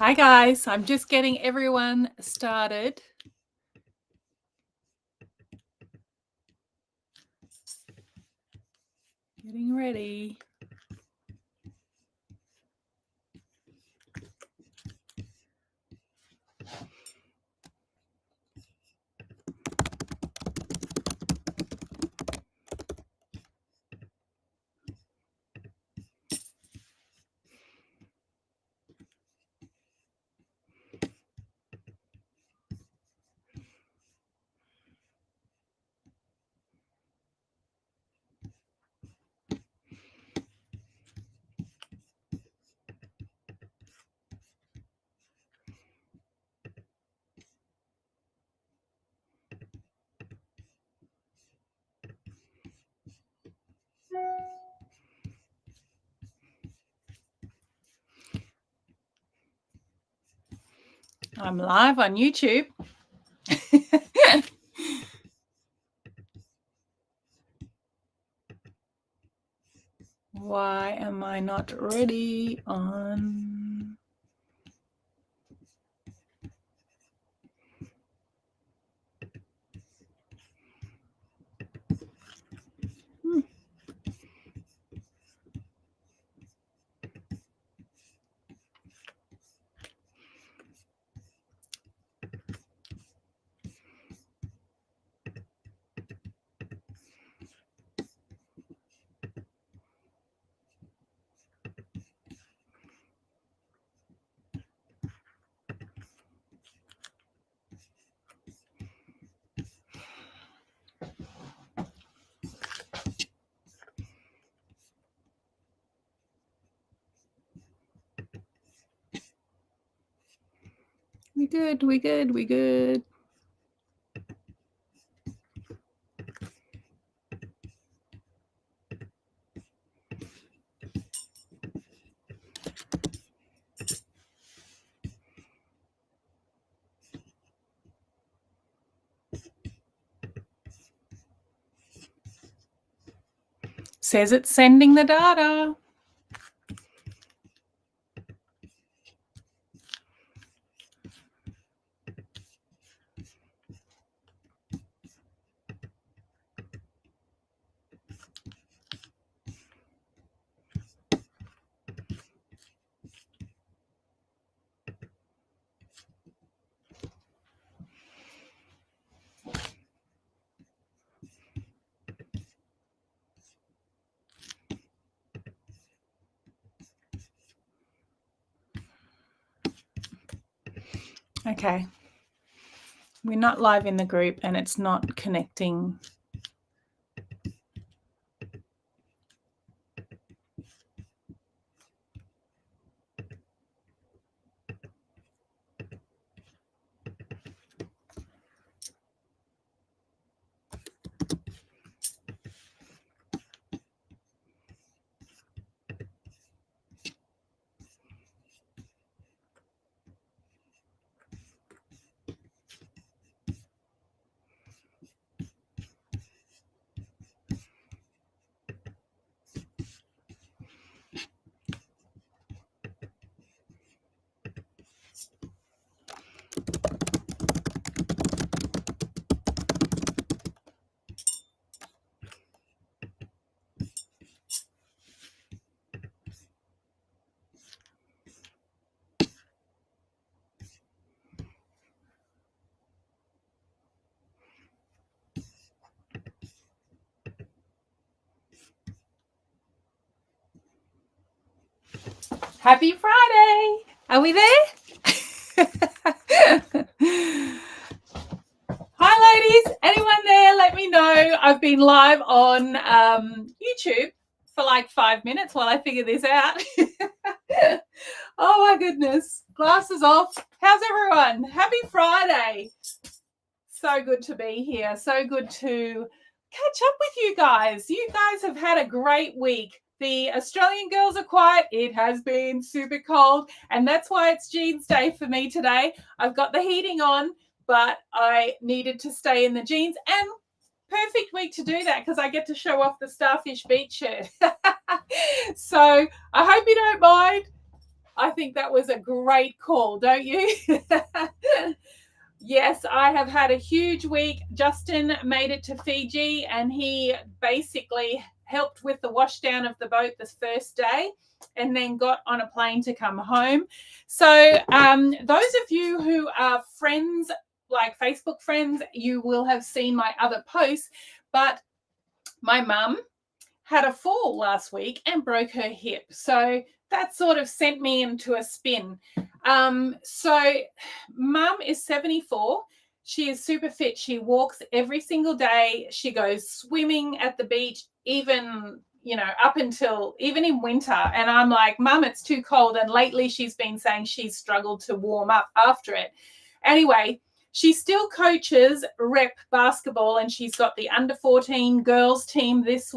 Hi guys, I'm just getting everyone started. Getting ready. I'm live on YouTube. Why am I not ready on? We good. Says it's sending the data. Okay. We're not live in the group and it's not connecting. Happy Friday. Are we there? Hi ladies, anyone there? Let me know. I've been live on YouTube for like 5 minutes while I figure this out. Oh my goodness. Glasses off. How's everyone? Happy Friday. So good to be here. So good to catch up with you guys. You guys have had a great week. The Australian girls are quiet. It has been super cold, and that's why it's jeans day for me today. I've got the heating on, but I needed to stay in the jeans, and perfect week to do that because I get to show off the Starfish Beach shirt. So I hope you don't mind. I think that was a great call, don't you? Yes, I have had a huge week. Justin made it to Fiji and he basically helped with the washdown of the boat this first day and then got on a plane to come home. So those of you who are friends, like Facebook friends, you will have seen my other posts, but my mum had a fall last week and broke her hip. So that sort of sent me into a spin. So mum is 74. She is super fit. She walks every single day. She goes swimming at the beach, even, up until even in winter. And I'm like, Mum, it's too cold. And lately she's been saying she's struggled to warm up after it. Anyway, she still coaches rep basketball and she's got the under 14 girls team this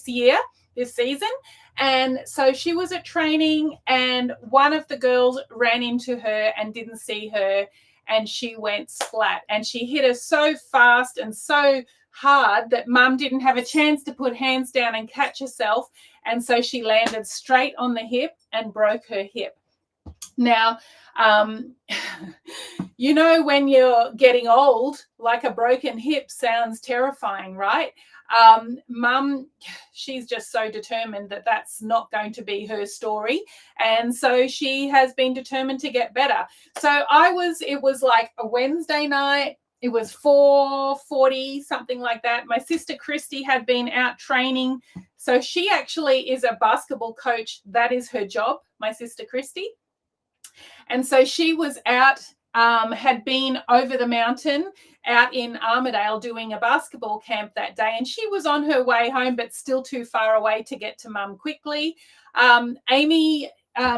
season. And so she was at training and one of the girls ran into her and didn't see her and she went splat and she hit her so fast and so hard that Mum didn't have a chance to put hands down and catch herself. And so she landed straight on the hip and broke her hip. Now, when you're getting old, like a broken hip sounds terrifying, right? Mum, she's just so determined that that's not going to be her story. And so she has been determined to get better. So it was like a Wednesday night. It was 4:40, something like that. My sister Christy had been out training. So she actually is a basketball coach. That is her job, my sister Christy. And so she was out, had been over the mountain out in Armidale doing a basketball camp that day. And she was on her way home, but still too far away to get to Mum quickly. Amy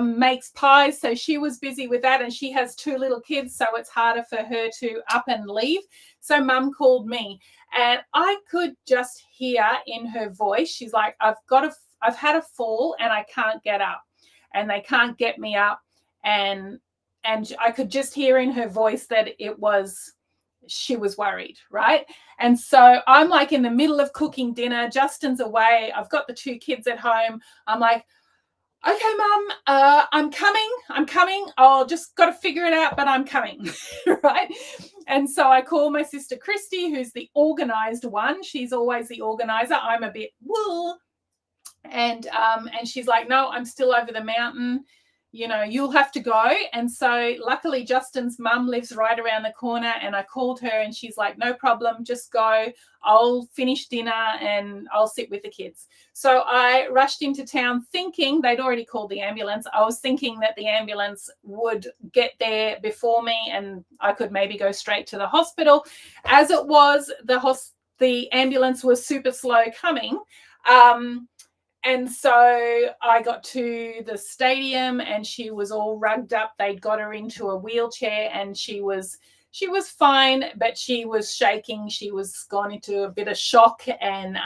makes pies, so she was busy with that. And she has 2 little kids, so it's harder for her to up and leave. So Mum called me and I could just hear in her voice, she's like, I've had a fall and I can't get up and they can't get me up. And I could just hear in her voice that she was worried, right? And so I'm like in the middle of cooking dinner. Justin's away. I've got the 2 kids at home. I'm like, okay, Mum, I'm coming. I'll just got to figure it out, but I'm coming, right? And so I call my sister Christy, who's the organized one. She's always the organizer. I'm a bit, woo. And she's like, no, I'm still over the mountain. You'll have to go. And so luckily Justin's mum lives right around the corner and I called her and she's like, no problem, just go. I'll finish dinner and I'll sit with the kids. So I rushed into town thinking they'd already called the ambulance. I was thinking that the ambulance would get there before me and I could maybe go straight to the hospital. As it was, the ambulance was super slow coming. And so I got to the stadium and she was all rugged up. They'd got her into a wheelchair and she was fine, but she was shaking. She was gone into a bit of shock. And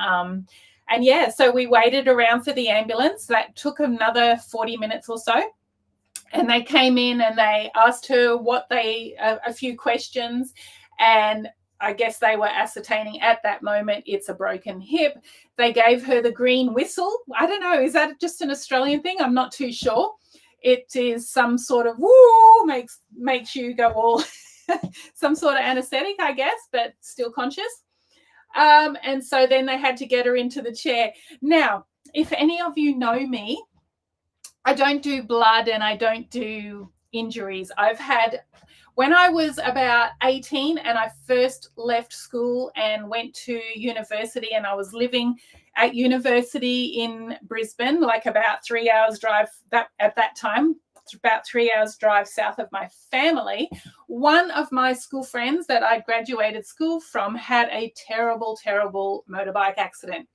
yeah, so we waited around for the ambulance. That took another 40 minutes or so. And they came in and they asked her a few questions. And I guess they were ascertaining at that moment it's a broken hip. They gave her the green whistle. I don't know, is that just an Australian thing? I'm not too sure. It is some sort of woo, makes you go all some sort of anesthetic, I guess, but still conscious. And so then they had to get her into the chair. Now, if any of you know me, I don't do blood and I don't do injuries. When I was about 18 and I first left school and went to university and I was living at university in Brisbane, like about 3 hours drive at that time, about 3 hours drive south of my family, one of my school friends that I graduated school from had a terrible, terrible motorbike accident.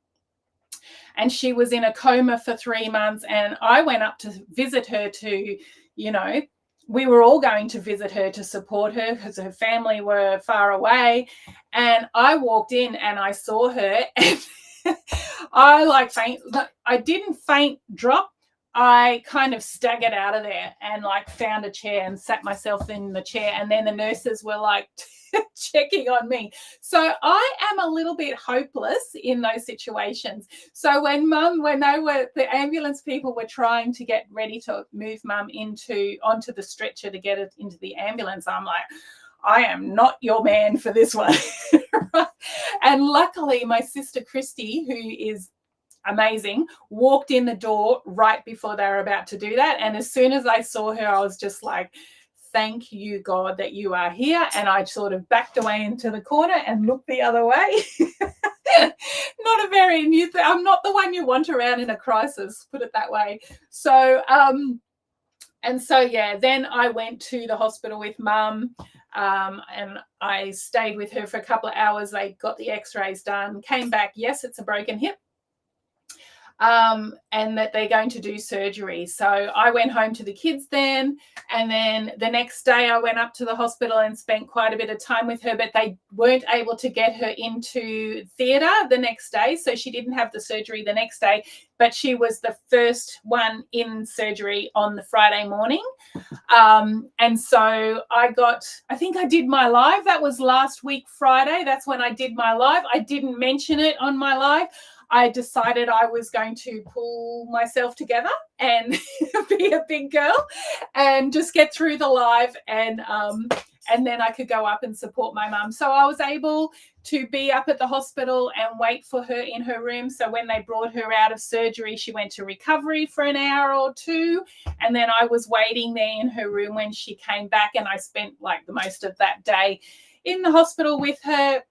And she was in a coma for 3 months and I went up to visit her we were all going to visit her to support her because her family were far away. And I walked in and I saw her and I didn't faint drop, I kind of staggered out of there and like found a chair and sat myself in the chair. And then the nurses were like checking on me. So I am a little bit hopeless in those situations. So when the ambulance people were trying to get ready to move mum onto the stretcher to get it into the ambulance, I'm like, I am not your man for this one. And luckily my sister Christy, who is amazing, walked in the door right before they were about to do that. And as soon as I saw her, I was just like, thank you, God, that you are here. And I sort of backed away into the corner and looked the other way. Not a very new thing. I'm not the one you want around in a crisis, put it that way. So, then I went to the hospital with mum. And I stayed with her for a couple of hours. They got the x-rays done, came back. Yes, it's a broken hip. And that they're going to do surgery. So I went home to the kids then, and then the next day I went up to the hospital and spent quite a bit of time with her, but they weren't able to get her into theatre the next day, so she didn't have the surgery the next day, but she was the first one in surgery on the Friday morning. And so I think I did my live. That was last week Friday. That's when I did my live. I didn't mention it on my live. I decided I was going to pull myself together and be a big girl and just get through the live, and then I could go up and support my mum. So I was able to be up at the hospital and wait for her in her room. So when they brought her out of surgery, she went to recovery for an hour or two, and then I was waiting there in her room when she came back, and I spent like the most of that day in the hospital with her.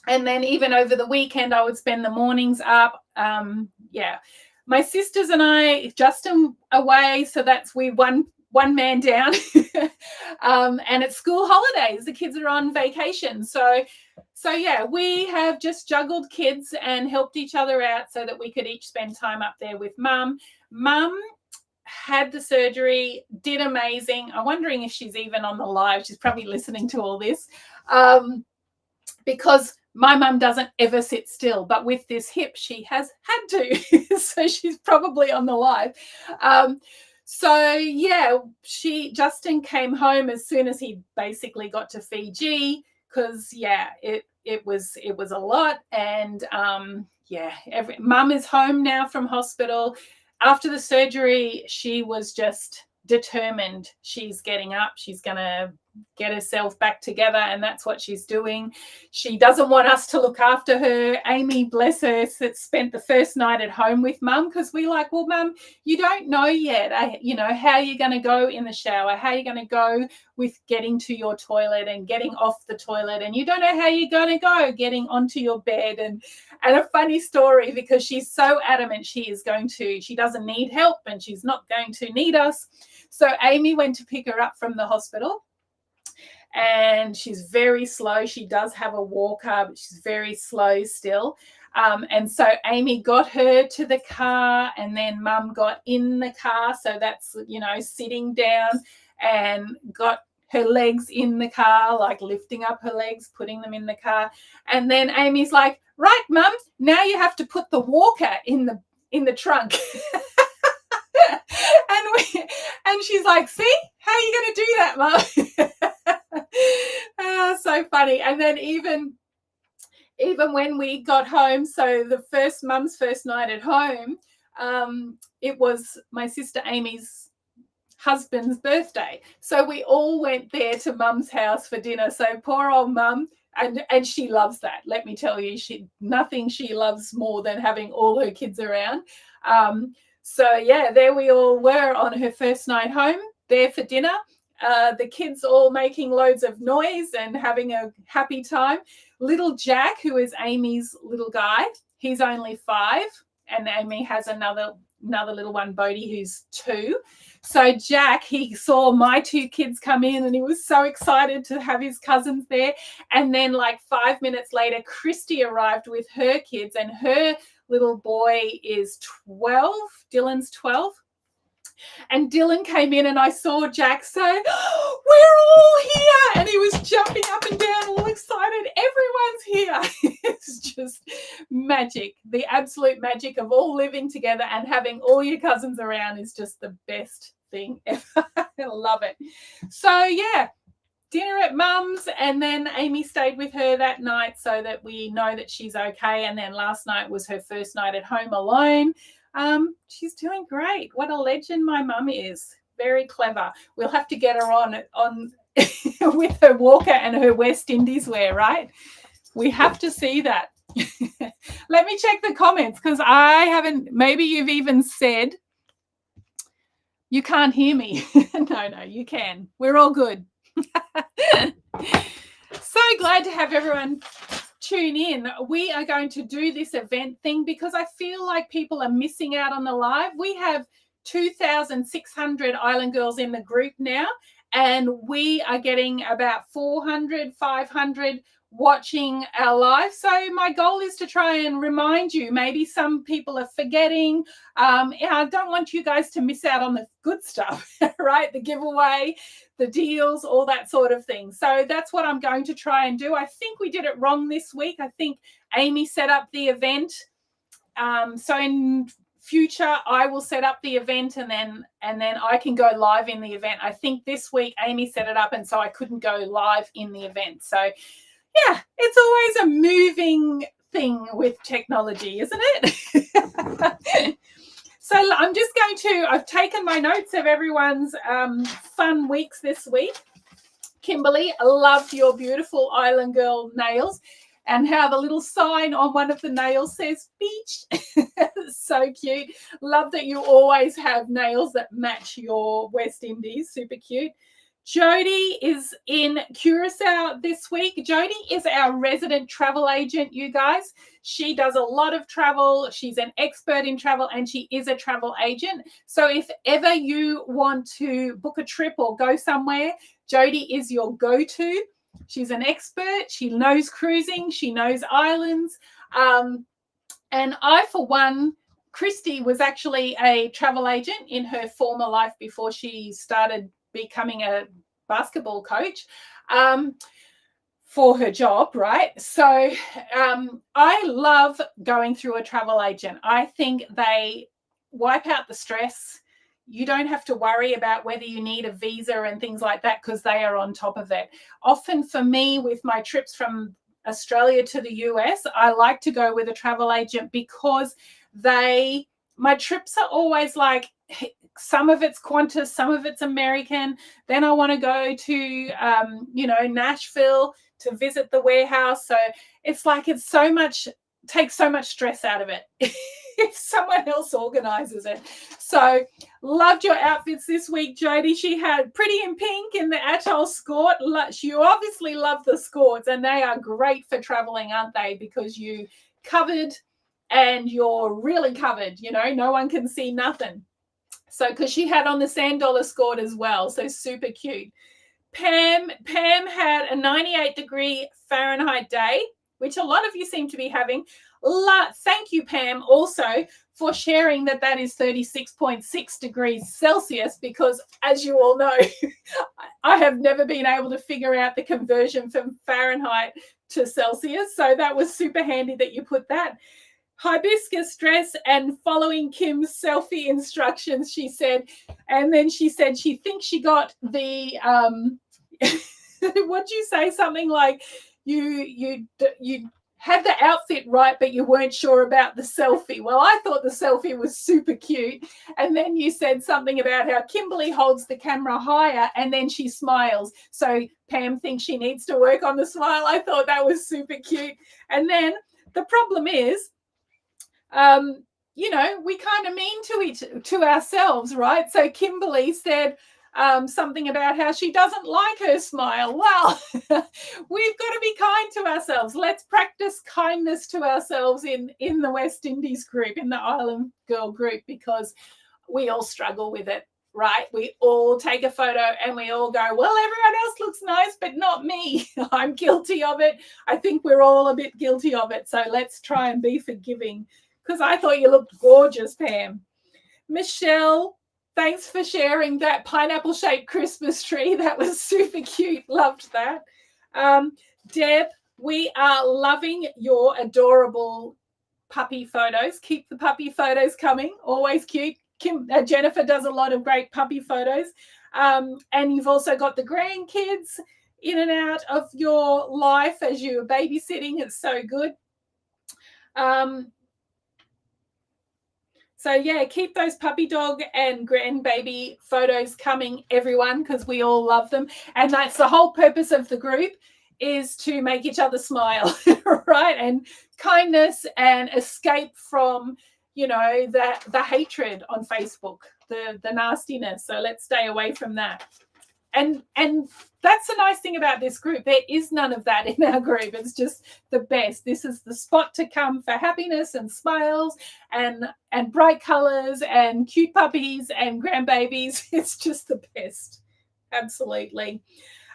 And then even over the weekend, I would spend the mornings up. My sisters and I, Justin away, so that's we one man down. And it's school holidays. The kids are on vacation. So yeah, we have just juggled kids and helped each other out so that we could each spend time up there with mum. Mum had the surgery, did amazing. I'm wondering if she's even on the live. She's probably listening to all this. Because my mum doesn't ever sit still, but with this hip, she has had to. So she's probably on the live. Justin came home as soon as he basically got to Fiji, because it was a lot. And mum is home now from hospital. After the surgery, she was just determined. She's getting up. She's going to get herself back together, and that's what she's doing. She doesn't want us to look after her. Amy, bless her, spent the first night at home with mum, because we like, well, mum, you don't know yet, how you're going to go in the shower, how you're going to go with getting to your toilet and getting off the toilet, and you don't know how you're going to go getting onto your bed. And a funny story, because she's so adamant she doesn't need help and she's not going to need us. So Amy went to pick her up from the hospital, and she's very slow. She does have a walker, but she's very slow still. And so Amy got her to the car, and then mum got in the car. So that's, sitting down, and got her legs in the car, like lifting up her legs, putting them in the car. And then Amy's like, right, mum, now you have to put the walker in the trunk. And she's like, see, how are you going to do that, Mum? So funny. And then even when we got home, so mum's first night at home, it was my sister Amy's husband's birthday. So we all went there to mum's house for dinner. So poor old mum, and she loves that. Let me tell you, nothing she loves more than having all her kids around. There we all were on her first night home, there for dinner. The kids all making loads of noise and having a happy time. Little Jack, who is Amy's little guy, he's only 5, and Amy has another little one, Bodhi, who's 2. So Jack, he saw my 2 kids come in, and he was so excited to have his cousins there. And then like 5 minutes later, Christy arrived with her kids, and her little boy is 12. Dylan's 12. And Dylan came in and I saw Jack say, oh, we're all here. And he was jumping up and down, all excited. Everyone's here. It's just magic. The absolute magic of all living together and having all your cousins around is just the best thing ever. I love it. So, yeah. Dinner at Mum's, and then Amy stayed with her that night so that we know that she's okay. And then last night was her first night at home alone. She's doing great. What a legend my mum is. Very clever. We'll have to get her on with her walker and her West Indies wear, right? We have to see that. Let me check the comments because I haven't, maybe you've even said you can't hear me. No, you can. We're all good. So glad to have everyone tune in. We are going to do this event thing because I feel like people are missing out on the live. We have 2,600 Island Girls in the group now, and we are getting about 400, 500 watching our live. So my goal is to try and remind you. Maybe some people are forgetting. I don't want you guys to miss out on the good stuff, right? The giveaway, the deals, all that sort of thing. So that's what I'm going to try and do. I think we did it wrong this week. I think Amy set up the event. So in future, I will set up the event and then I can go live in the event. I think this week Amy set it up and so I couldn't go live in the event. So yeah, it's always a moving thing with technology, isn't it? So I'm just going to, I've taken my notes of everyone's fun weeks this week. Kimberly, I loved your beautiful Island Girl nails and how the little sign on one of the nails says beach. So cute. Love that you always have nails that match your West Indies. Super cute. Jody is in Curacao this week. Jody is our resident travel agent, you guys. She does a lot of travel. She's an expert in travel and she is a travel agent. So if ever you want to book a trip or go somewhere, Jody is your go-to. She's an expert. She knows cruising. She knows islands. And I, for one, Christy was actually a travel agent in her former life before she started becoming a basketball coach for her job, right? So I love going through a travel agent. I think they wipe out the stress. You don't have to worry about whether you need a visa and things like that because they are on top of it. Often for me, with my trips from Australia to the US, I like to go with a travel agent because my trips are always like, some of it's Qantas, some of it's American. Then I want to go to, Nashville to visit the warehouse. So it's like takes so much stress out of it if someone else organizes it. So loved your outfits this week, Jody. She had Pretty in Pink in the Atoll skirt. She obviously loved the skirts and they are great for traveling, aren't they? Because you covered and you're really covered, no one can see nothing. So, because she had on the sand dollar skirt as well. So super cute. Pam had a 98-degree Fahrenheit day, which a lot of you seem to be having. Thank you, Pam, also for sharing that is 36.6 degrees Celsius, because as you all know, I have never been able to figure out the conversion from Fahrenheit to Celsius. So that was super handy that you put that. Hibiscus dress and following Kim's selfie instructions, she said. And then she said she thinks she got the, what'd you say? Something like you had the outfit right, but you weren't sure about the selfie. Well, I thought the selfie was super cute. And then you said something about how Kimberly holds the camera higher and then she smiles. So Pam thinks she needs to work on the smile. I thought that was super cute. And then the problem is, we kind of mean to ourselves, right? So Kimberly said something about how she doesn't like her smile. Well, we've got to be kind to ourselves. Let's practice kindness to ourselves in the West Indies group, in the Island Girl group, because we all struggle with it, right? We all take a photo and we all go, well, everyone else looks nice, but not me. I'm guilty of it. I think we're all a bit guilty of it. So let's try and be forgiving. Because I thought you looked gorgeous, Pam. Michelle Thanks for sharing that pineapple-shaped Christmas tree. That was super cute. Loved that. Deb, we are loving your adorable puppy photos. Keep the puppy photos coming. Always cute. Jennifer does a lot of great puppy photos. And you've also got the grandkids in and out of your life as you're babysitting. It's so good. So, yeah, keep those puppy dog and grandbaby photos coming, everyone, because we all love them. And that's the whole purpose of the group, is to make each other smile, right? And kindness, and escape from, you know, the hatred on Facebook, the nastiness. So let's stay away from that. And that's the nice thing about this group. There is none of that in our group. It's just the best. This is the spot to come for happiness and smiles and bright colors and cute puppies and grandbabies. It's just the best. Absolutely.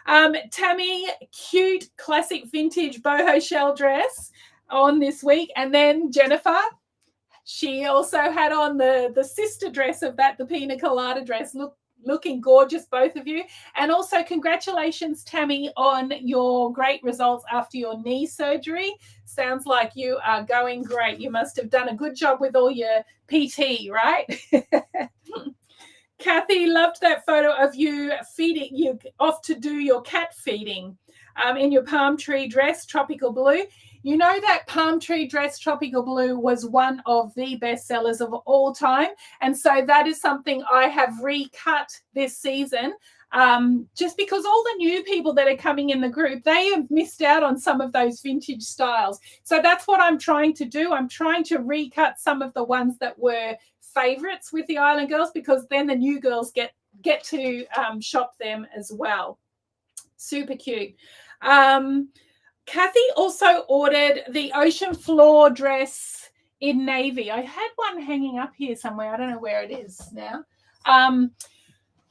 Tammy, cute classic vintage boho shell dress on this week. And then Jennifer, she also had on the sister dress of that, the pina colada dress. Looking gorgeous, both of you. And also congratulations, Tammy, on your great results after your knee surgery. Sounds like you are going great. You must have done a good job with all your PT, right? Kathy, loved that photo of you feeding, you off to do your cat feeding in your palm tree dress, tropical blue. You know that palm tree dress, tropical blue, was one of the best sellers of all time. And so that is something I have recut this season, just because all the new people that are coming in the group, they have missed out on some of those vintage styles. So that's what I'm trying to do. I'm trying to recut some of the ones that were favorites with the Island Girls, because then the new girls get to shop them as well. Super cute. Kathy also ordered the ocean floor dress in navy. I had one hanging up here somewhere. I don't know where it is now.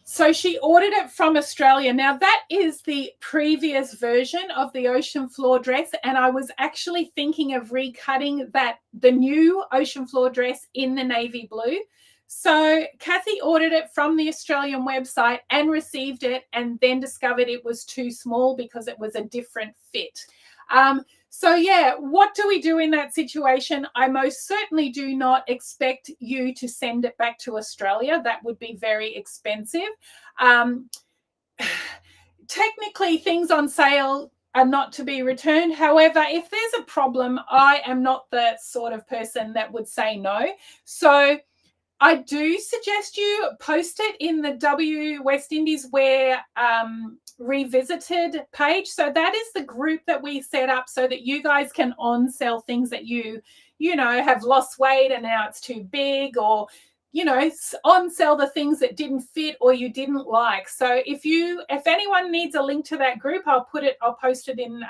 So she ordered it from Australia. Now, that is the previous version of the ocean floor dress, and I was actually thinking of recutting the new ocean floor dress in the navy blue. So Kathy ordered it from the Australian website and received it, and then discovered it was too small because it was a different fit. So yeah, what do we do in that situation? I most certainly do not expect you to send it back to Australia. That would be very expensive. Technically, things on sale are not to be returned. However, if there's a problem, I am not the sort of person that would say no. So I do suggest you post it in the W West Indies Wear Revisited page. So that is the group that we set up so that you guys can on-sell things that you know, have lost weight and now it's too big, or, you know, on-sell the things that didn't fit or you didn't like. So if anyone needs a link to that group, I'll post it in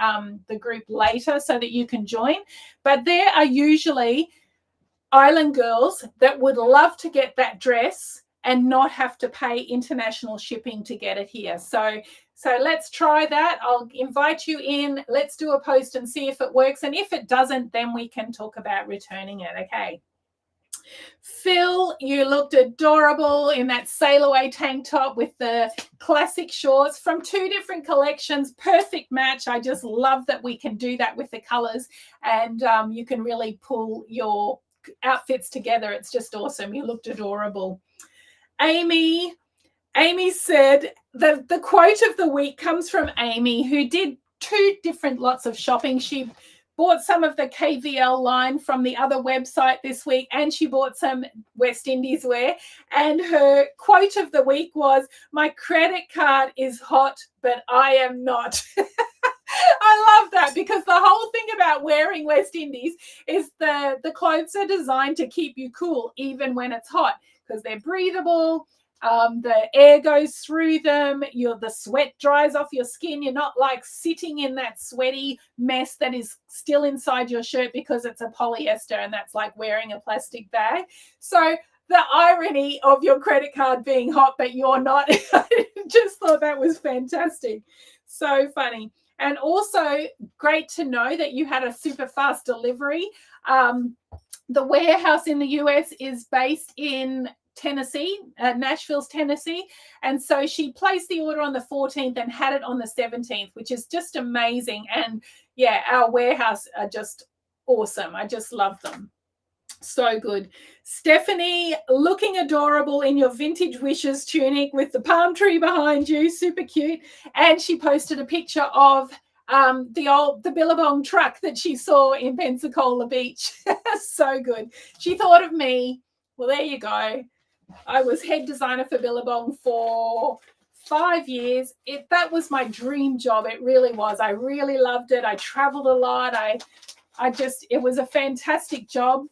the group later so that you can join. But there are usually Island girls that would love to get that dress and not have to pay international shipping to get it here. So let's try that. I'll invite you in. Let's do a post and see if it works. And if it doesn't, then we can talk about returning it. Okay. Phil, you looked adorable in that sail away tank top with the classic shorts from 2 different collections. Perfect match. I just love that we can do that with the colors, and you can really pull your outfits together. It's just awesome. You looked adorable. Amy said the quote of the week comes from Amy, who did 2 different lots of shopping. She bought some of the KVL line from the other website this week, and she bought some West Indies wear. And her quote of the week was, "My credit card is hot, but I am not." I love that, because the whole thing about wearing West Indies is the clothes are designed to keep you cool even when it's hot, because they're breathable. The air goes through them. The sweat dries off your skin. You're not like sitting in that sweaty mess that is still inside your shirt because it's a polyester, and that's like wearing a plastic bag. So the irony of your credit card being hot but you're not, I just thought that was fantastic. So funny. And also great to know that you had a super fast delivery. The warehouse in the US is based in Tennessee, Nashville's Tennessee. And so she placed the order on the 14th and had it on the 17th, which is just amazing. And yeah, our warehouse are just awesome. I just love them. So good. Stephanie, looking adorable in your vintage Wishes tunic with the palm tree behind you. Super cute. And she posted a picture of the Billabong truck that she saw in Pensacola Beach. So good. She thought of me. Well, there you go. I was head designer for Billabong for 5 years. That was my dream job. It really was. I really loved it. I traveled a lot. It was a fantastic job.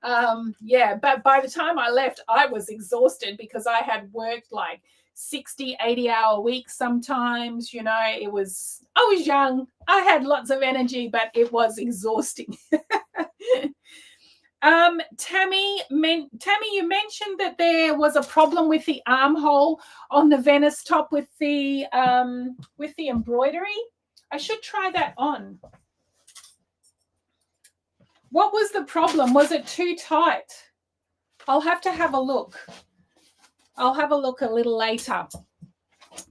But by the time I left, I was exhausted because I had worked like 60, 80-hour weeks sometimes. I was young. I had lots of energy, but it was exhausting. Tammy, you mentioned that there was a problem with the armhole on the Venice top with the embroidery. I should try that on. What was the problem? Was it too tight? I'll have to have a look. I'll have a look a little later.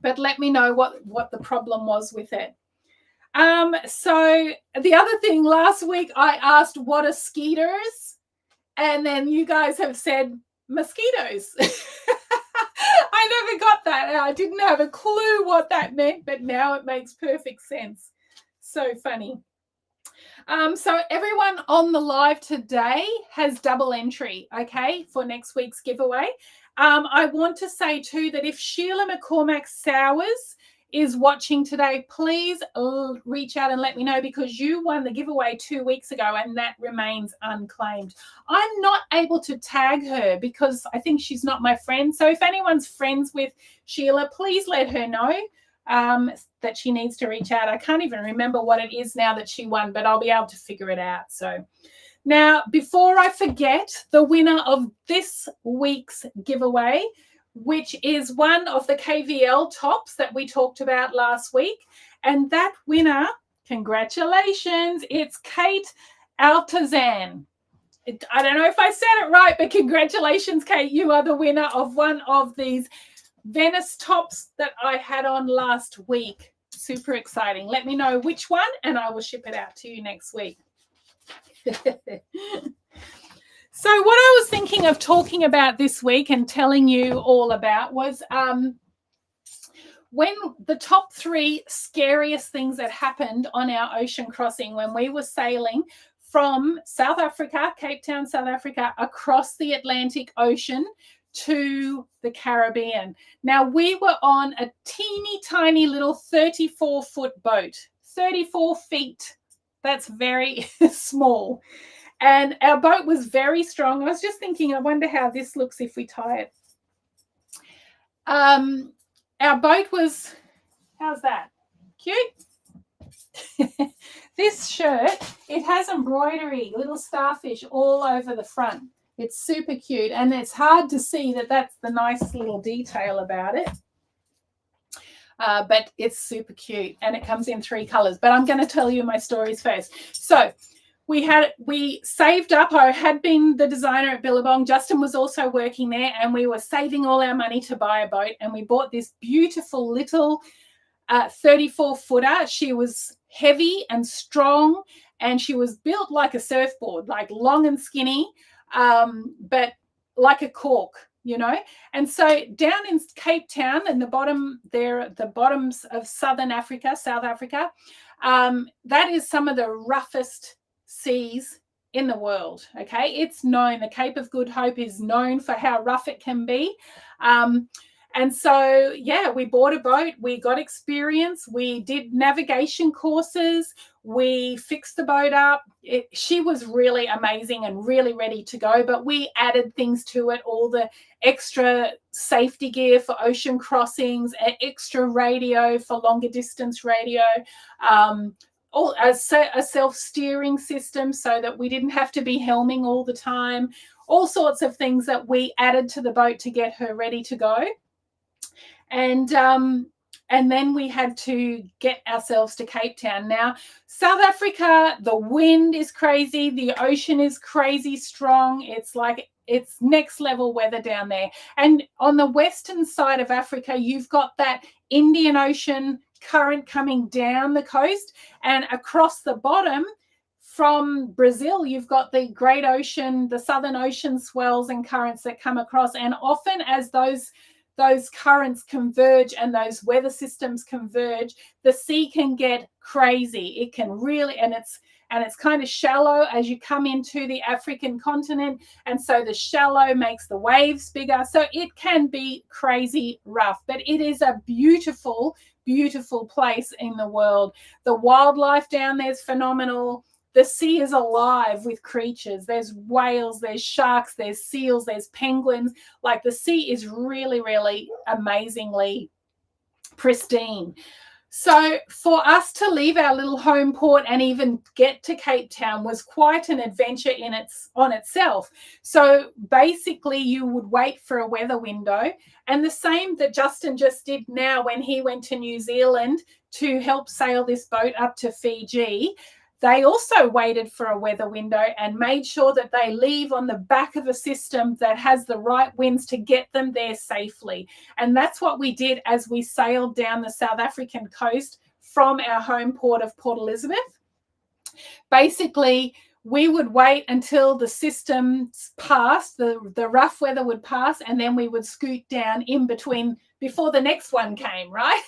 But let me know what the problem was with it. So the other thing, last week I asked what are skeeters, and then you guys have said mosquitoes. I never got that. I didn't have a clue what that meant, but now it makes perfect sense. So funny. So everyone on the live today has double entry, okay, for next week's giveaway. I want to say too that if Sheila McCormack Sowers is watching today, please reach out and let me know, because you won the giveaway 2 weeks ago and that remains unclaimed. I'm not able to tag her because I think she's not my friend. So if anyone's friends with Sheila, please let her know that she needs to reach out. I can't even remember what it is now that she won, but I'll be able to figure it out. So now, before I forget, the winner of this week's giveaway, which is one of the KVL tops that we talked about last week, and that winner, congratulations, it's Kate Altazan. I don't know if I said it right, but congratulations, Kate. You are the winner of one of these Venice tops that I had on last week. Super exciting. Let me know which one and I will ship it out to you next week. So what I was thinking of talking about this week and telling you all about was when the top 3 scariest things that happened on our ocean crossing when we were sailing from South Africa, Cape Town, South Africa, across the Atlantic Ocean to the Caribbean. Now, we were on a teeny tiny little 34-foot boat, 34 feet. That's very small. And our boat was very strong. I was just thinking, I wonder how this looks if we tie it. Our boat was, how's that? Cute? This shirt, it has embroidery, little starfish all over the front. It's super cute, and it's hard to see that that's the nice little detail about it. But it's super cute, and it comes in 3 colors. But I'm going to tell you my stories first. So we saved up. I had been the designer at Billabong. Justin was also working there, and we were saving all our money to buy a boat, and we bought this beautiful little 34-footer. She was heavy and strong, and she was built like a surfboard, like long and skinny, but like a cork, And so down in Cape Town, in the bottom there, the bottoms of South Africa, that is some of the roughest seas in the world. Okay, it's known. The Cape of Good Hope is known for how rough it can be. And so, yeah, we bought a boat. We got experience. We did navigation courses. We fixed the boat up. She was really amazing and really ready to go, but we added things to it, all the extra safety gear for ocean crossings, extra radio for longer distance radio, a self-steering system so that we didn't have to be helming all the time, all sorts of things that we added to the boat to get her ready to go. And then we had to get ourselves to Cape Town. Now, South Africa, the wind is crazy. The ocean is crazy strong. It's like it's next level weather down there. And on the western side of Africa, you've got that Indian Ocean current coming down the coast, and across the bottom from Brazil, you've got the Great Ocean, the Southern Ocean swells and currents that come across. And often as those currents converge and those weather systems converge, the sea can get crazy. It can really, and it's kind of shallow as you come into the African continent. And so the shallow makes the waves bigger. So it can be crazy rough, but it is a beautiful, beautiful place in the world. The wildlife down there is phenomenal. The sea is alive with creatures. There's whales, there's sharks, there's seals, there's penguins. Like, the sea is really, really amazingly pristine. So for us to leave our little home port and even get to Cape Town was quite an adventure on itself. So basically you would wait for a weather window, and the same that Justin just did now when he went to New Zealand to help sail this boat up to Fiji. They also waited for a weather window and made sure that they leave on the back of a system that has the right winds to get them there safely. And that's what we did as we sailed down the South African coast from our home port of Port Elizabeth. Basically, we would wait until the systems passed, the rough weather would pass, and then we would scoot down in between before the next one came, right?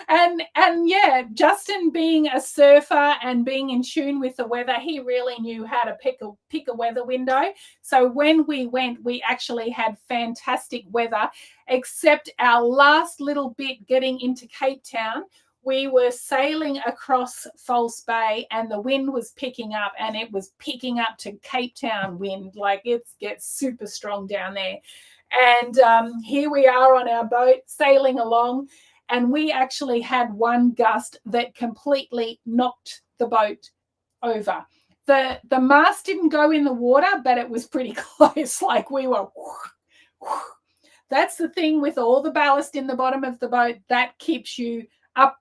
and yeah, Justin, being a surfer and being in tune with the weather, he really knew how to pick a weather window. So when we went, we actually had fantastic weather, except our last little bit getting into Cape Town. We were sailing across False Bay and the wind was picking up, and it was picking up to Cape Town wind. Like, it gets super strong down there. And here we are on our boat sailing along, and we actually had one gust that completely knocked the boat over. The mast didn't go in the water, but it was pretty close. Like, we were... That's the thing with all the ballast in the bottom of the boat, that keeps you up,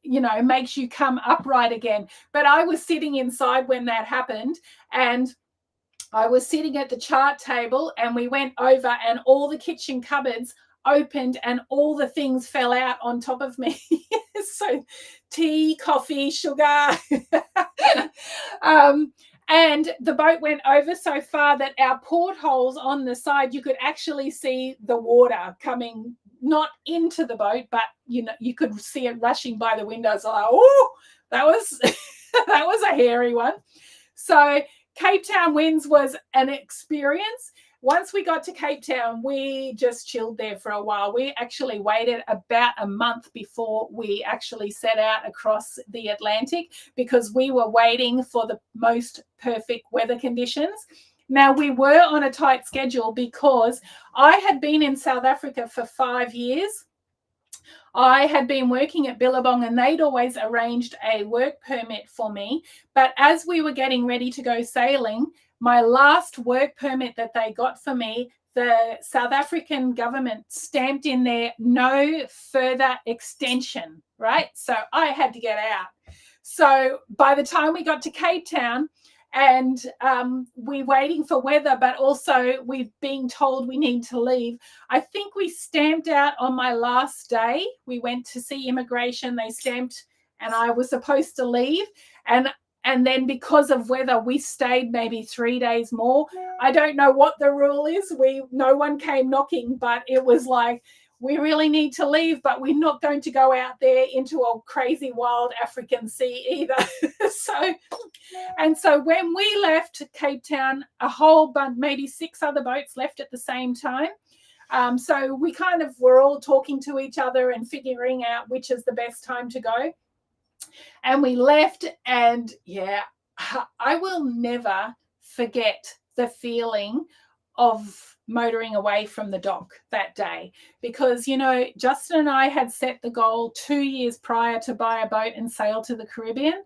makes you come upright again. But I was sitting inside when that happened, and I was sitting at the chart table, and we went over and all the kitchen cupboards opened and all the things fell out on top of me. So tea, coffee, sugar. And the boat went over so far that our portholes on the side, you could actually see the water coming, not into the boat, but you could see it rushing by the windows. Like, oh, that was that was a hairy one. So Cape Town winds was an experience. Once we got to Cape Town, we just chilled there for a while. We actually waited about a month before we actually set out across the Atlantic, because we were waiting for the most perfect weather conditions. Now, we were on a tight schedule because I had been in South Africa for 5 years. I had been working at Billabong, and they'd always arranged a work permit for me. But as we were getting ready to go sailing, my last work permit that they got for me, the South African government stamped in there, no further extension, right? So I had to get out. So by the time we got to Cape Town, and we're waiting for weather, but also we've been told we need to leave. I think we stamped out on my last day. We went to see immigration. They stamped, and I was supposed to leave. And then because of weather, we stayed maybe 3 days more. I don't know what the rule is. No one came knocking, but it was like, we really need to leave, but we're not going to go out there into a crazy wild African sea either. So when we left Cape Town, a whole bunch, maybe 6 other boats left at the same time. So we kind of were all talking to each other and figuring out which is the best time to go. And we left, and yeah, I will never forget the feeling of motoring away from the dock that day, because Justin and I had set the goal 2 years prior to buy a boat and sail to the Caribbean,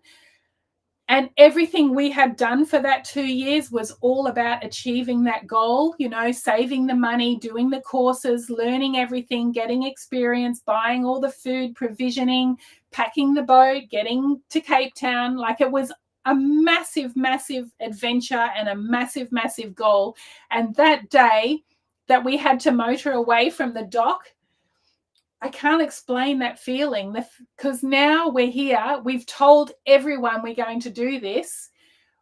and everything we had done for that 2 years was all about achieving that goal, saving the money, doing the courses, learning everything, getting experience, buying all the food, provisioning, packing the boat, getting to Cape Town. Like, it was a massive, massive adventure and a massive, massive goal. And that day that we had to motor away from the dock, I can't explain that feeling, because now we're here. We've told everyone we're going to do this.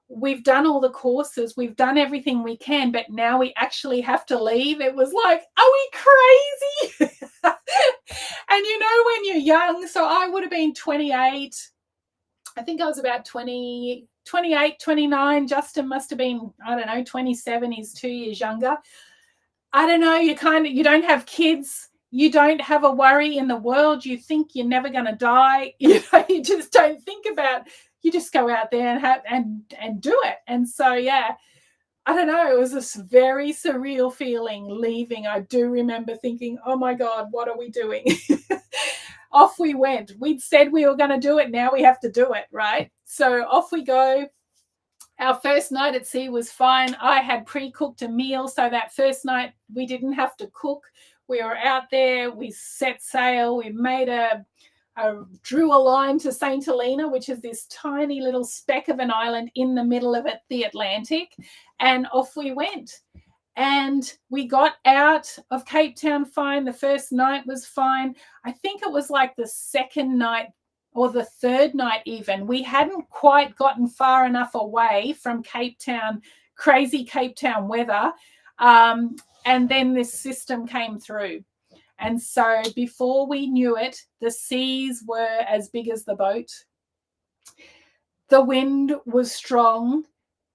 We've done all the courses. We've done everything we can, but now we actually have to leave. It was like, are we crazy? And you know, when you're young, so I would have been 28. I think I was about 20, 28, 29. Justin must have been, I don't know, 27. He's 2 years younger. I don't know. You don't have kids. You don't have a worry in the world. You think you're never going to die. You just don't think about. You just go out there and do it. And so, yeah, I don't know. It was this very surreal feeling leaving. I do remember thinking, oh my God, what are we doing? Off we went. We'd said we were going to do it. Now we have to do it, right? So off we go. Our first night at sea was fine. I had pre-cooked a meal. So that first night we didn't have to cook. We were out there. We set sail. We made drew a line to St. Helena, which is this tiny little speck of an island in the middle of the Atlantic. And off we went. And we got out of Cape Town fine. The first night was fine. I think it was like the second night or the third night even. We hadn't quite gotten far enough away from Cape Town, crazy Cape Town weather. And then this system came through. And so before we knew it, the seas were as big as the boat. The wind was strong.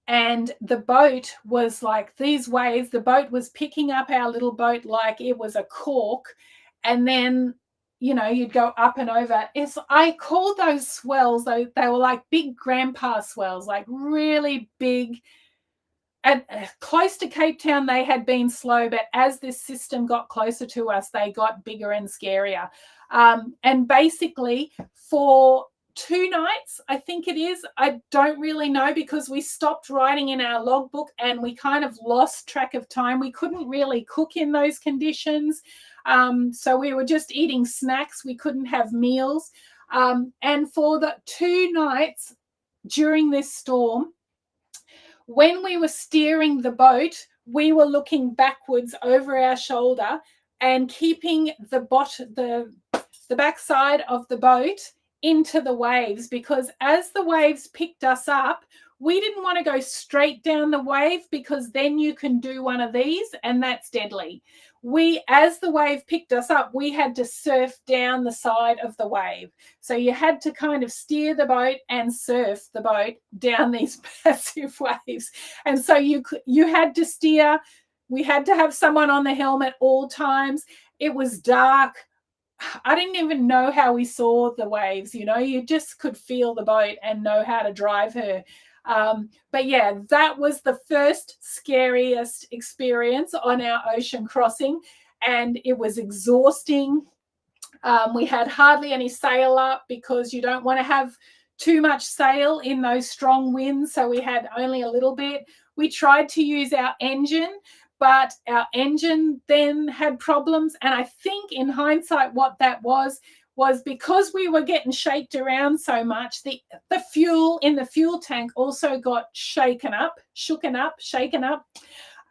And the boat was like these waves. The boat was picking up our little boat like it was a cork. And then, you know, you'd go up and over. I called those swells, they were like big grandpa swells, like really big. And close to Cape Town, they had been slow. But as this system got closer to us, they got bigger and scarier. And basically for 2 nights, I think it is. I don't really know, because we stopped writing in our logbook and we kind of lost track of time. We couldn't really cook in those conditions. So we were just eating snacks. We couldn't have meals. And for the 2 nights during this storm, when we were steering the boat, we were looking backwards over our shoulder and keeping the backside of the boat into the waves, because as the waves picked us up, we didn't want to go straight down the wave, because then you can do one of these and that's deadly. As the wave picked us up, we had to surf down the side of the wave. So you had to kind of steer the boat and surf the boat down these massive waves. And so you had to steer. We had to have someone on the helm at all times. It was dark. I didn't even know how we saw the waves, you know, you just could feel the boat and know how to drive her. But yeah, that was the first scariest experience on our ocean crossing, and it was exhausting. We had hardly any sail up, because you don't want to have too much sail in those strong winds. So we had only a little bit. We tried to use our engine, but our engine then had problems. And I think in hindsight, what that was because we were getting shaked around so much, the fuel in the fuel tank also got shaken up.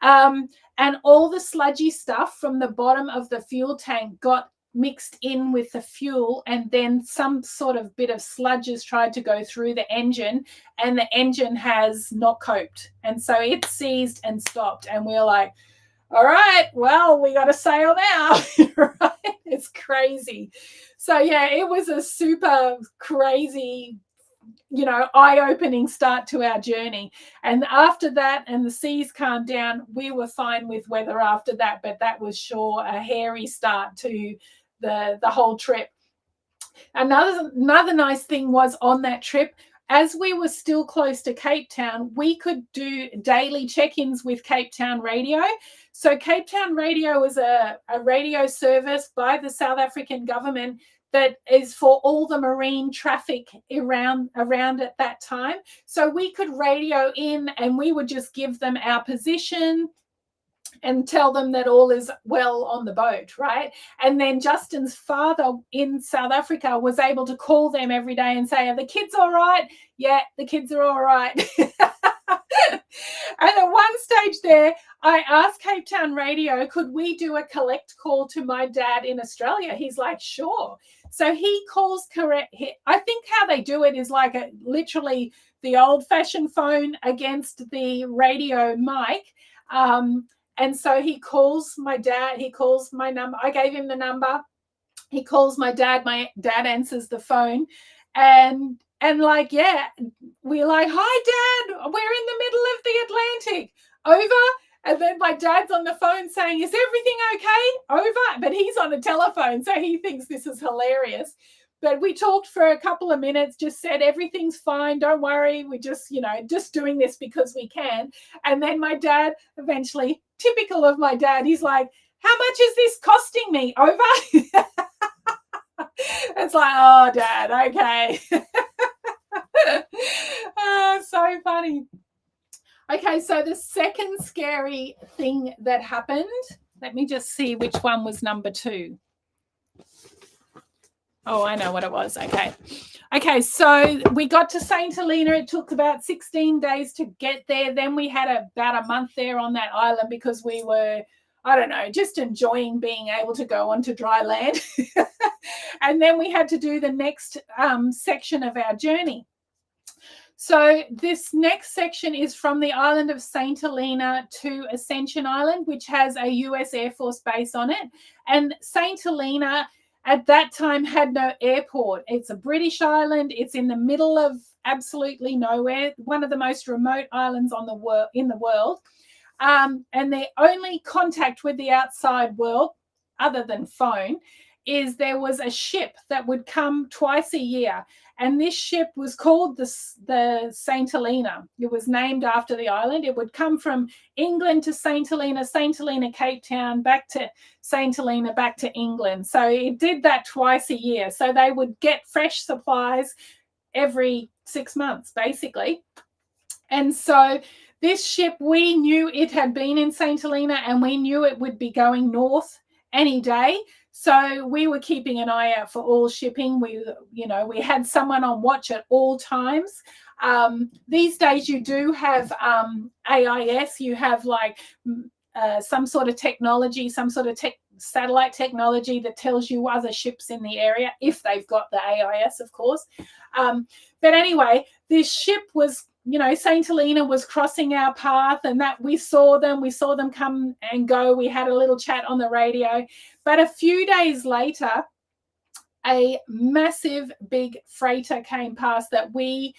And all the sludgy stuff from the bottom of the fuel tank got mixed in with the fuel, and then some sort of bit of sludges tried to go through the engine, and the engine has not coped. And so it seized and stopped, and we're like, all right, well, we got to sail now. Right? It's crazy. So yeah, it was a super crazy, you know, eye-opening start to our journey. And after that, and the seas calmed down, we were fine with weather after that, but that was sure a hairy start to the whole trip. Another nice thing was on that trip, as we were still close to Cape Town, we could do daily check-ins with Cape Town Radio. So Cape Town Radio is a radio service by the South African government that is for all the marine traffic around at that time. So we could radio in, and we would just give them our position, and tell them that all is well on the boat, right? And then Justin's father in South Africa was able to call them every day and say, are the kids all right? Yeah, the kids are all right. And at one stage there, I asked Cape Town Radio, could we do a collect call to my dad in Australia? He's like, sure. So he calls correct. I think how they do it is like literally the old-fashioned phone against the radio mic. And so he calls my dad. He calls my number. I gave him the number. He calls my dad. My dad answers the phone. And like, yeah, we're like, hi, Dad, we're in the middle of the Atlantic. Over. And then my dad's on the phone saying, is everything okay? Over. But he's on a telephone, so he thinks this is hilarious. But we talked for a couple of minutes, just said, everything's fine. Don't worry. We just, just doing this because we can. And then my dad eventually, typical of my dad, he's like, how much is this costing me? Over. It's like, oh, Dad, okay. Oh, so funny. Okay, so the second scary thing that happened, let me just see which one was number 2. Oh, I know what it was. Okay, so we got to St. Helena. It took about 16 days to get there. Then we had about a month there on that island because we were, I don't know, just enjoying being able to go onto dry land. And then we had to do the next section of our journey. So this next section is from the island of St. Helena to Ascension Island, which has a US Air Force base on it. And St. Helena at that time had no airport. It's a British island. It's in the middle of absolutely nowhere, one of the most remote islands in the world. And their only contact with the outside world, other than phone, is there was a ship that would come twice a year. And this ship was called the St. Helena. It was named after the island. It would come from England to St. Helena, Cape Town, back to St. Helena, back to England. So it did that twice a year. So they would get fresh supplies every 6 months, basically. And so this ship, we knew it had been in St. Helena and we knew it would be going north any day. So we were keeping an eye out for all shipping. We had someone on watch at all times. These days you do have AIS. You have like some sort of technology, some sort of satellite technology that tells you other ships in the area, if they've got the AIS, of course. But anyway, this ship was, St. Helena was crossing our path, and that we saw them come and go. We had a little chat on the radio. But a few days later, a massive big freighter came past that we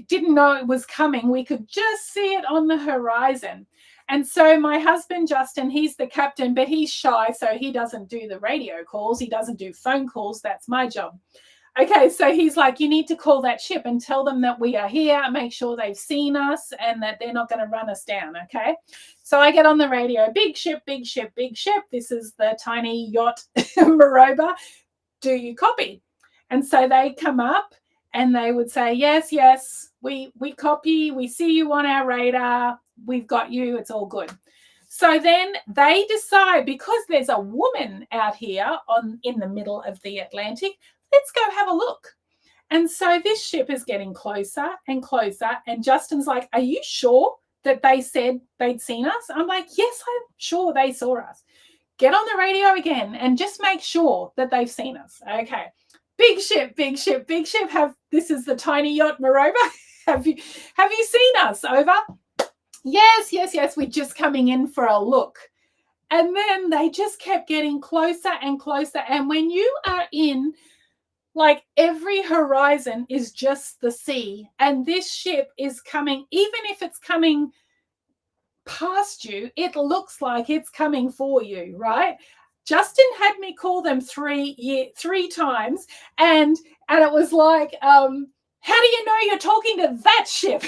didn't know it was coming. We could just see it on the horizon. And so my husband, Justin, he's the captain, but he's shy, so he doesn't do the radio calls. He doesn't do phone calls. That's my job. Okay, so he's like, you need to call that ship and tell them that we are here, make sure they've seen us and that they're not going to run us down, okay? So I get on the radio, big ship, big ship, big ship. This is the tiny yacht Maroba. Do you copy? And so they come up and they would say, yes, we copy. We see you on our radar. We've got you. It's all good. So then they decide, because there's a woman out here in the middle of the Atlantic, let's go have a look. And so this ship is getting closer and closer. And Justin's like, are you sure that they said they'd seen us? I'm like, yes, I'm sure they saw us. Get on the radio again and just make sure that they've seen us. Okay. Big ship, big ship, big ship. This is the tiny yacht Maroba. Have you seen us? Over. Yes. We're just coming in for a look. And then they just kept getting closer and closer. And when you are in, like, every horizon is just the sea, and this ship is coming, even if it's coming past you, it looks like it's coming for you, right? Justin had me call them three times, and it was like, how do you know you're talking to that ship?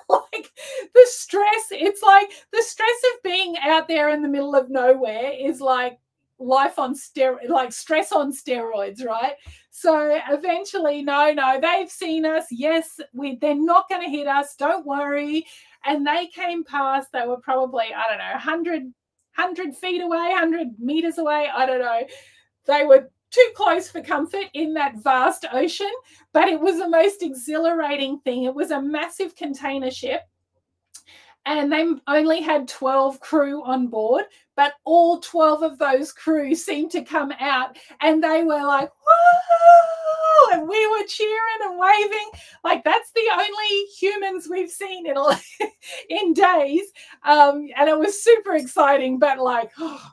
Like the stress, it's like the stress of being out there in the middle of nowhere is like, life on steroids, like stress on steroids, right? So eventually, no, they've seen us. Yes, they're not going to hit us. Don't worry. And they came past. They were probably, I don't know, 100 feet away, 100 meters away. I don't know. They were too close for comfort in that vast ocean, but it was the most exhilarating thing. It was a massive container ship, and they only had 12 crew on board, but all 12 of those crew seemed to come out, and they were like, whoa, and we were cheering and waving. Like, that's the only humans we've seen in days. And it was super exciting, but like, oh,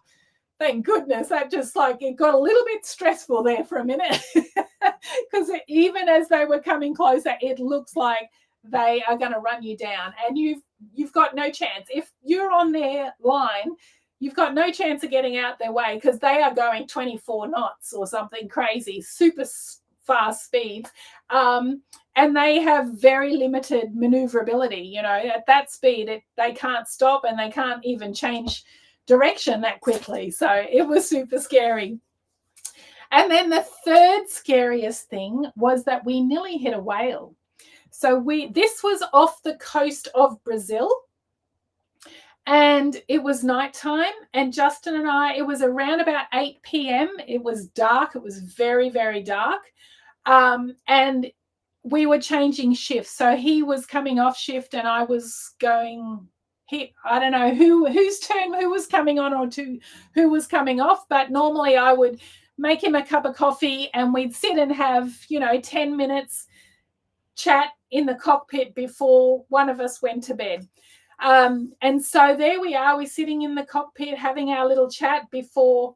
thank goodness, that just like, it got a little bit stressful there for a minute, because even as they were coming closer, it looks like they are going to run you down, and you've got no chance. If you're on their line, you've got no chance of getting out their way, because they are going 24 knots or something crazy, super fast speeds. And they have very limited maneuverability. You know, at that speed, they can't stop, and they can't even change direction that quickly. So it was super scary. And then the third scariest thing was that we nearly hit a whale. So this was off the coast of Brazil, and it was nighttime, and Justin and I, it was around about 8 p.m. It was dark. It was very, very dark. And we were changing shifts. So he was coming off shift, and I was going, I don't know whose turn, who was coming on or who was coming off. But normally I would make him a cup of coffee, and we'd sit and have, 10 minutes chat in the cockpit before one of us went to bed. And so there we are, we're sitting in the cockpit having our little chat before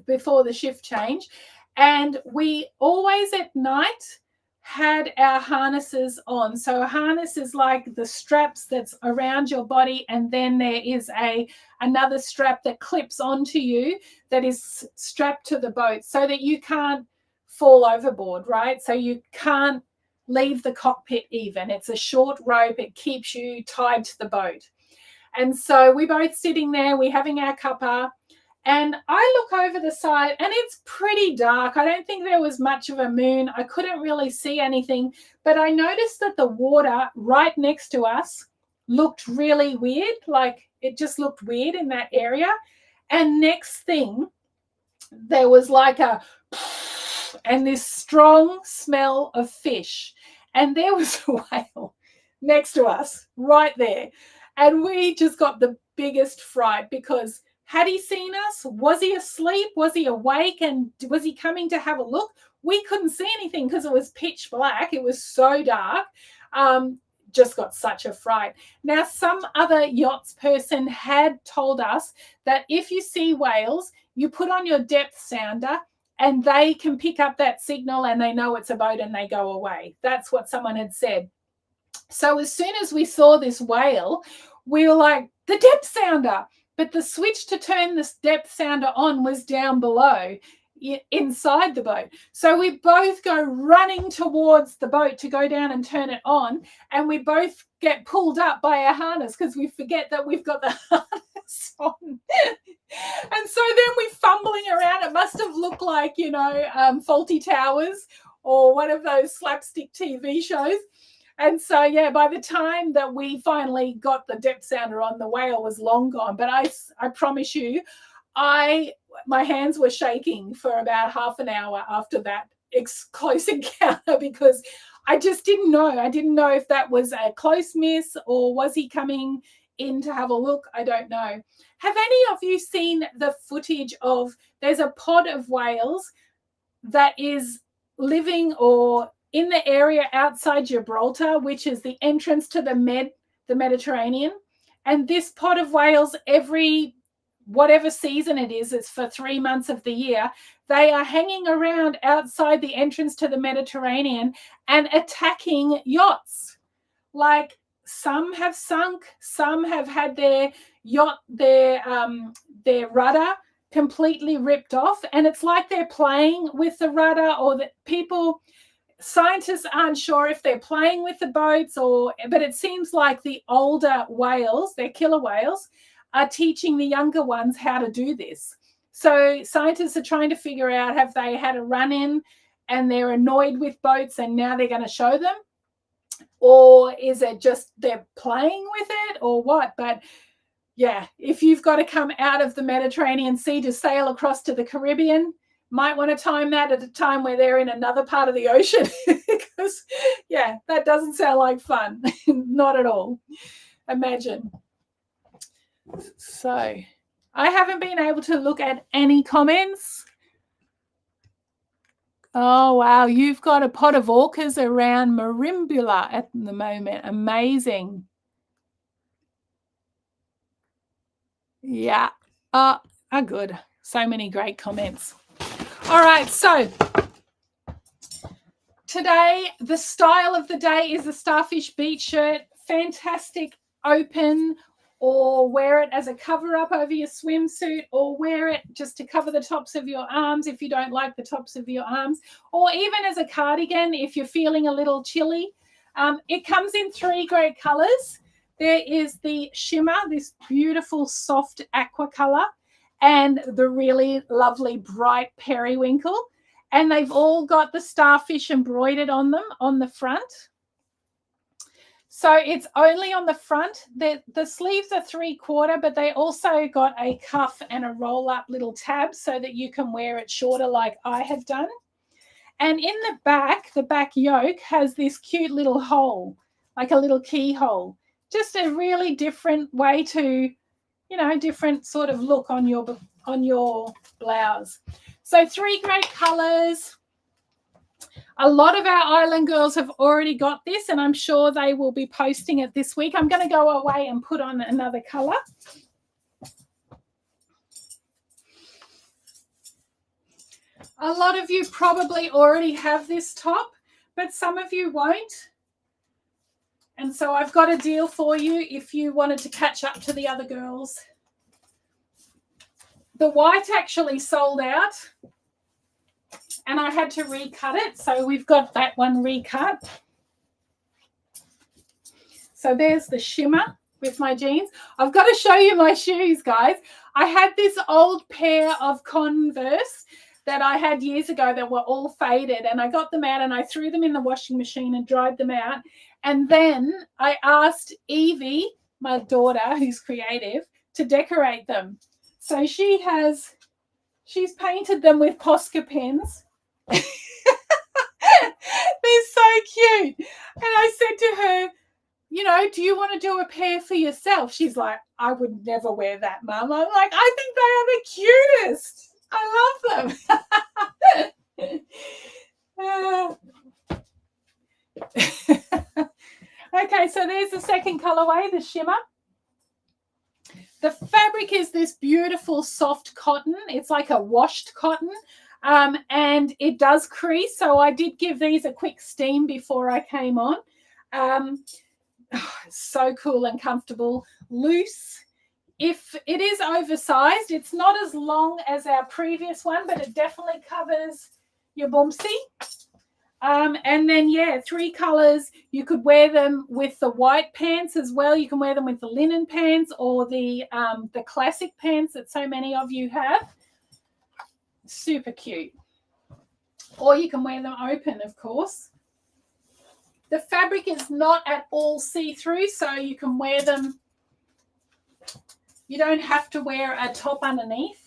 before the shift change. And we always at night had our harnesses on. So a harness is like the straps that's around your body, and then there is another strap that clips onto you that is strapped to the boat so that you can't fall overboard, right? So you can't leave the cockpit even. It's a short rope. It keeps you tied to the boat. And so we're both sitting there, we're having our cuppa, and I look over the side, and it's pretty dark. I don't think there was much of a moon. I couldn't really see anything, but I noticed that the water right next to us looked really weird. Like, it just looked weird in that area. And next thing, there was like and this strong smell of fish. And there was a whale next to us right there. And we just got the biggest fright, because had he seen us? Was he asleep? Was he awake? And was he coming to have a look? We couldn't see anything because it was pitch black. It was so dark. Just got such a fright. Now, some other yachts person had told us that if you see whales, you put on your depth sounder, and they can pick up that signal, and they know it's a boat, and they go away. That's what someone had said. So as soon as we saw this whale, we were like, the depth sounder. But the switch to turn this depth sounder on was down below inside the boat. So we both go running towards the boat to go down and turn it on, and we both get pulled up by our harness because we forget that we've got the harness on. And so then we're fumbling around. It must have looked like, Faulty Towers or one of those slapstick TV shows. And so, yeah, by the time that we finally got the depth sounder on, the whale was long gone. But I promise you, my hands were shaking for about half an hour after that close encounter, because I just didn't know. I didn't know if that was a close miss, or was he coming in to have a look? I don't know. Have any of you seen the footage of, there's a pod of whales that is living or in the area outside Gibraltar, which is the entrance to the Mediterranean. And this pod of whales, every whatever season it is, it's for 3 months of the year, they are hanging around outside the entrance to the Mediterranean and attacking yachts. Like, some have sunk, some have had their yacht, their rudder completely ripped off, and it's like they're playing with the rudder, or that scientists aren't sure if they're playing with the boats, but it seems like the older whales, they're killer whales, are teaching the younger ones how to do this. So scientists are trying to figure out, have they had a run-in and they're annoyed with boats and now they're going to show them? Or is it just they're playing with it or what? But yeah, if you've got to come out of the Mediterranean Sea to sail across to the Caribbean, might want to time that at a time where they're in another part of the ocean because, yeah, that doesn't sound like fun. Not at all. Imagine. So I haven't been able to look at any comments. Oh, wow. You've got a pot of orcas around Merimbula at the moment. Amazing. Yeah. Good. So many great comments. All right. So today, the style of the day is the Starfish Beach shirt. Fantastic open, or wear it as a cover up over your swimsuit, or wear it just to cover the tops of your arms if you don't like the tops of your arms, or even as a cardigan if you're feeling a little chilly. It comes in 3 great colors. There is the shimmer, this beautiful soft aqua color, and the really lovely bright periwinkle. And they've all got the starfish embroidered on them on the front. So it's only on the front. The sleeves are 3/4, but they also got a cuff and a roll-up little tab so that you can wear it shorter like I have done. And in the back yoke has this cute little hole, like a little keyhole. Just a really different way to, different sort of look on your blouse. So 3 great colors. A lot of our island girls have already got this, and I'm sure they will be posting it this week. I'm going to go away and put on another color. A lot of you probably already have this top, but some of you won't. And so I've got a deal for you if you wanted to catch up to the other girls. The white actually sold out, and I had to recut it. So we've got that one recut. So there's the shimmer with my jeans. I've got to show you my shoes, guys. I had this old pair of Converse that I had years ago that were all faded, and I got them out and I threw them in the washing machine and dried them out. And then I asked Evie, my daughter, who's creative, to decorate them. So she's painted them with Posca pens. They're so cute. And I said to her, do you want to do a pair for yourself? She's like, I would never wear that, Mum. I'm like, I think they are the cutest. I love them. Okay, so there's the second colorway, the shimmer. The fabric is this beautiful soft cotton. It's like a washed cotton, and it does crease. So I did give these a quick steam before I came on. So cool and comfortable, loose. If it is oversized, it's not as long as our previous one, but it definitely covers your bumsy. And then, 3 colors. You could wear them with the white pants as well. You can wear them with the linen pants or the classic pants that so many of you have. Super cute. Or you can wear them open, of course. The fabric is not at all see-through, so you can wear them. You don't have to wear a top underneath.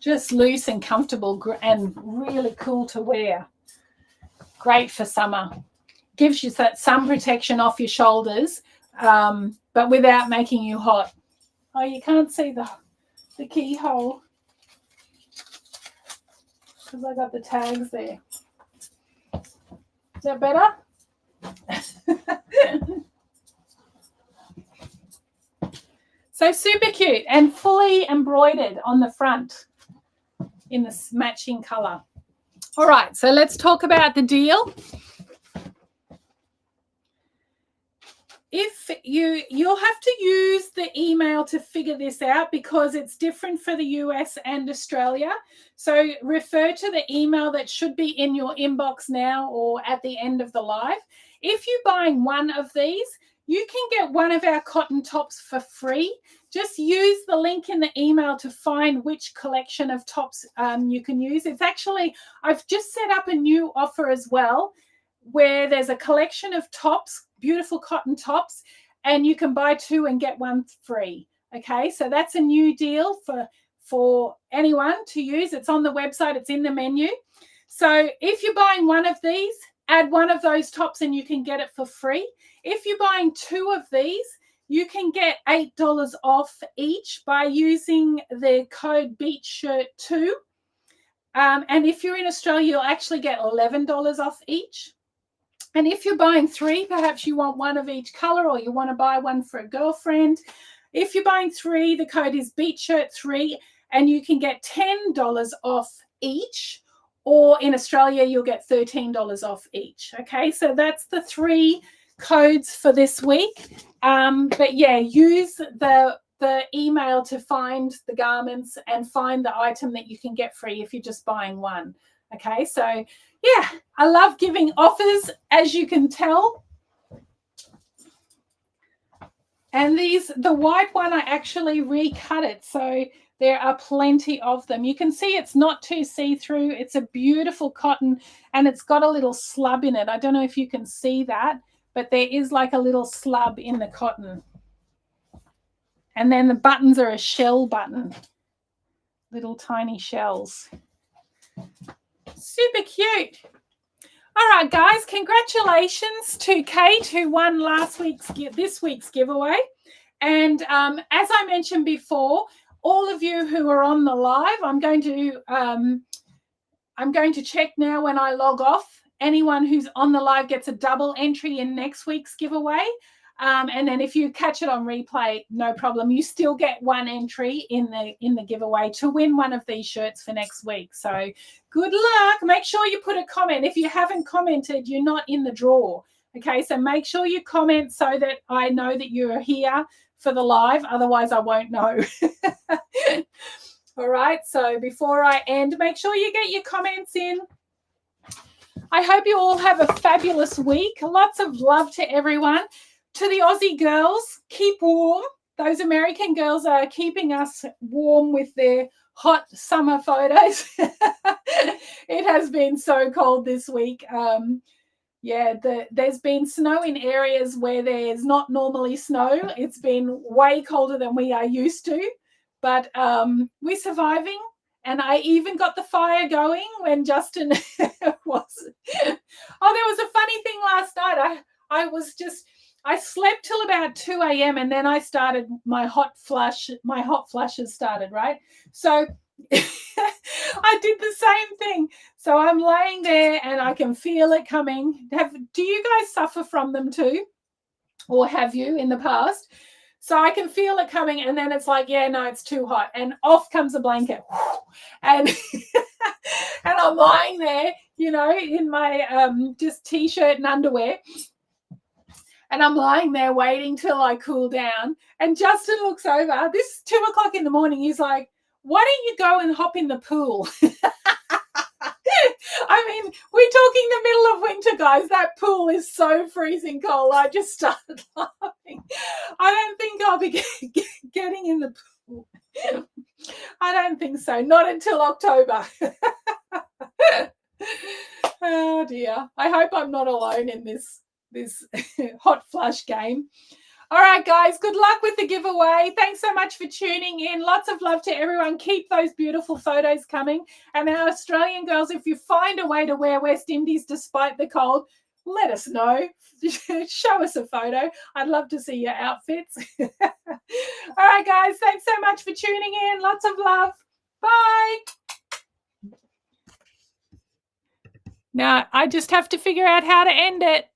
Just loose and comfortable and really cool to wear. Great for summer. Gives you that sun protection off your shoulders, but without making you hot. Oh, you can't see the keyhole because I got the tags there. Is that better? So super cute and fully embroidered on the front in this matching color. All right, so let's talk about the deal. If you'll have to use the email to figure this out because it's different for the US and Australia. So refer to the email that should be in your inbox now or at the end of the live. If you're buying one of these, you can get one of our cotton tops for free. Just use the link in the email to find which collection of tops you can use. It's actually, I've just set up a new offer as well, where there's a collection of tops, beautiful cotton tops, and you can buy two and get one free. Okay, so that's a new deal for anyone to use. It's on the website, it's in the menu. So if you're buying one of these, add one of those tops and you can get it for free. If you're buying two of these, you can get $8 off each by using the code BEACHSHIRT2. And if you're in Australia, you'll actually get $11 off each. And if you're buying three, perhaps you want one of each color or you want to buy one for a girlfriend. If you're buying three, the code is BEACHSHIRT3 and you can get $10 off each. Or in Australia, you'll get $13 off each. Okay, so that's the three codes for this week. But yeah, use the email to find the garments and find the item that you can get free if you're just buying one. Okay, so yeah, I love giving offers, as you can tell. And the white one, I actually recut it. So there are plenty of them. You can see it's not too see-through. It's a beautiful cotton and it's got a little slub in it. I don't know if you can see that, but there is like a little slub in the cotton. And then the buttons are a shell button, little tiny shells. Super cute. All right, guys, congratulations to Kate who won this week's giveaway. And as I mentioned before, all of you who are on the live, I'm going to check now when I log off. Anyone who's on the live gets a double entry in next week's giveaway. And then if you catch it on replay, no problem. You still get one entry in the giveaway to win one of these shirts for next week. So good luck. Make sure you put a comment. If you haven't commented, you're not in the draw. Okay, so make sure you comment so that I know that you're here for the live. Otherwise, I won't know. All right, so before I end, make sure you get your comments in. I hope you all have a fabulous week. Lots of love to everyone. To the Aussie girls, keep warm. Those American girls are keeping us warm with their hot summer photos. It has been so cold this week. There's been snow in areas where there's not normally snow. It's been way colder than we are used to, but we're surviving. And I even got the fire going when Justin was. Oh, there was a funny thing last night. I slept till about 2 a.m. and then I started my hot flushes started, right? So I did the same thing. So I'm laying there and I can feel it coming. Do you guys suffer from them too? Or have you in the past? So I can feel it coming and then it's like, yeah, no, it's too hot. And off comes a blanket. And and I'm lying there, in my just T-shirt and underwear. And I'm lying there waiting till I cool down. And Justin looks over. This is 2 o'clock in the morning. He's like, why don't you go and hop in the pool? I mean, we're talking the middle of winter, guys. That pool is so freezing cold. I just started laughing. I don't think I'll be getting in the pool. I don't think so. Not until October. Oh, dear. I hope I'm not alone in this hot flush game. All right, guys, good luck with the giveaway. Thanks so much for tuning in. Lots of love to everyone. Keep those beautiful photos coming. And our Australian girls, if you find a way to wear West Indies despite the cold, let us know. Show us a photo. I'd love to see your outfits. All right, guys, thanks so much for tuning in. Lots of love. Bye. Now, I just have to figure out how to end it.